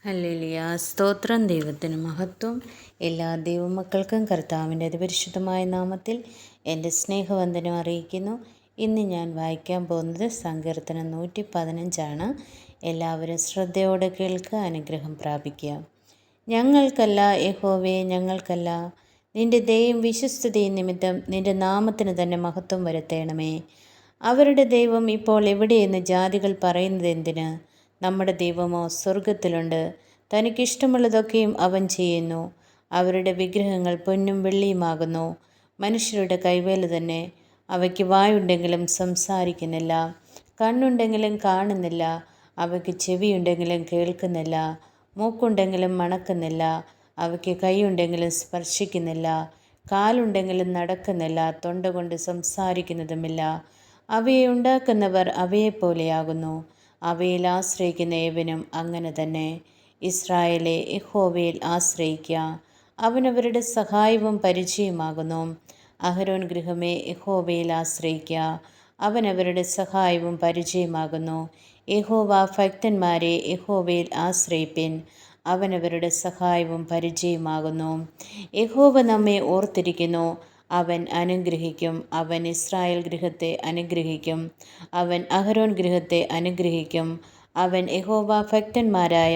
Hallelujah. സ്തോത്രം. ദൈവത്തിന് മഹത്വം. എല്ലാ ദൈവമക്കൾക്കും കർത്താവിൻ്റെ അതിപരിശുദ്ധമായ നാമത്തിൽ എൻ്റെ സ്നേഹവന്ദനം അറിയിക്കുന്നു. ഇന്ന് ഞാൻ വായിക്കാൻ പോകുന്നത് സങ്കീർത്തനം 115 എല്ലാവരും ശ്രദ്ധയോടെ കേൾക്കുക, അനുഗ്രഹം പ്രാപിക്കുക. ഞങ്ങൾക്കല്ല യഹോവേ, ഞങ്ങൾക്കല്ല, നിൻ്റെ ദയയും വിശ്വസ്തതയും നിമിത്തം നിൻ്റെ നാമത്തിന് തന്നെ മഹത്വം വരുത്തേണമേ. അവരുടെ ദൈവം ഇപ്പോൾ എവിടെയെന്ന് ജാതികൾ പറയുന്നത് എന്തിന്? നമ്മുടെ ദൈവമോ സ്വർഗത്തിലുണ്ട്. തനിക്കിഷ്ടമുള്ളതൊക്കെയും അവൻ ചെയ്യുന്നു. അവരുടെ വിഗ്രഹങ്ങൾ പൊന്നും വെള്ളിയുമാകുന്നു, മനുഷ്യരുടെ കൈവേല തന്നെ. അവയ്ക്ക് വായുണ്ടെങ്കിലും സംസാരിക്കുന്നില്ല, കണ്ണുണ്ടെങ്കിലും കാണുന്നില്ല, അവയ്ക്ക് ചെവിയുണ്ടെങ്കിലും കേൾക്കുന്നില്ല, മൂക്കുണ്ടെങ്കിലും മണക്കുന്നില്ല, അവയ്ക്ക് കൈയുണ്ടെങ്കിലും സ്പർശിക്കുന്നില്ല, കാലുണ്ടെങ്കിലും നടക്കുന്നില്ല, തൊണ്ട കൊണ്ട് സംസാരിക്കുന്നതുമില്ല. അവയെ ഉണ്ടാക്കുന്നവർ അവയെപ്പോലെയാകുന്നു. അവയിൽ ആശ്രയിക്കുന്ന ഏവനും അങ്ങനെ തന്നെ. ഇസ്രായേലെ, യഹോവയിൽ ആശ്രയിക്കുക, അവനവരുടെ സഹായവും പരിചയമാകുന്നു. അഹരോൻ ഗൃഹമേ, യഹോവയിൽ ആശ്രയിക്കുക, അവനവരുടെ സഹായവും പരിചയമാകുന്നു. യഹോവ ഭക്തന്മാരെ, യഹോവയിൽ ആശ്രയിപ്പിൻ, അവനവരുടെ സഹായവും പരിചയമാകുന്നു. യഹോവ നമ്മെ ഓർത്തിരിക്കുന്നു, അവൻ അനുഗ്രഹിക്കും. അവൻ ഇസ്രായേൽ ഗൃഹത്തെ അനുഗ്രഹിക്കും, അവൻ അഹരോൻ ഗൃഹത്തെ അനുഗ്രഹിക്കും. അവൻ യഹോവ ഭക്തന്മാരായ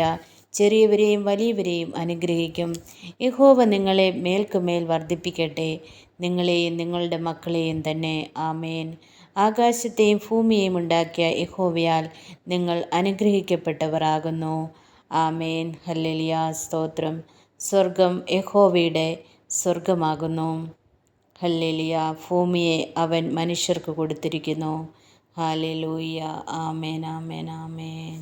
ചെറിയവരെയും വലിയവരെയും അനുഗ്രഹിക്കും. യഹോവ നിങ്ങളെ മേൽക്കുമേൽ വർദ്ധിപ്പിക്കട്ടെ, നിങ്ങളെയും നിങ്ങളുടെ മക്കളെയും തന്നെ. ആമേൻ. ആകാശത്തെയും ഭൂമിയെയും ഉണ്ടാക്കിയ യഹോവയാൽ നിങ്ങൾ അനുഗ്രഹിക്കപ്പെട്ടവർ ആകുന്നു. ആമേൻ. ഹല്ലേലൂയ. സ്തോത്രം. സ്വർഗം യഹോവയുടെ സ്വർഗമാകുന്നു. ഹല്ലേലൂയ. ഭൂമിയെ അവൻ മനുഷ്യർക്ക് കൊടുത്തിരിക്കുന്നു. ഹല്ലേലൂയ. ആമേൻ, ആമേൻ, ആമേൻ.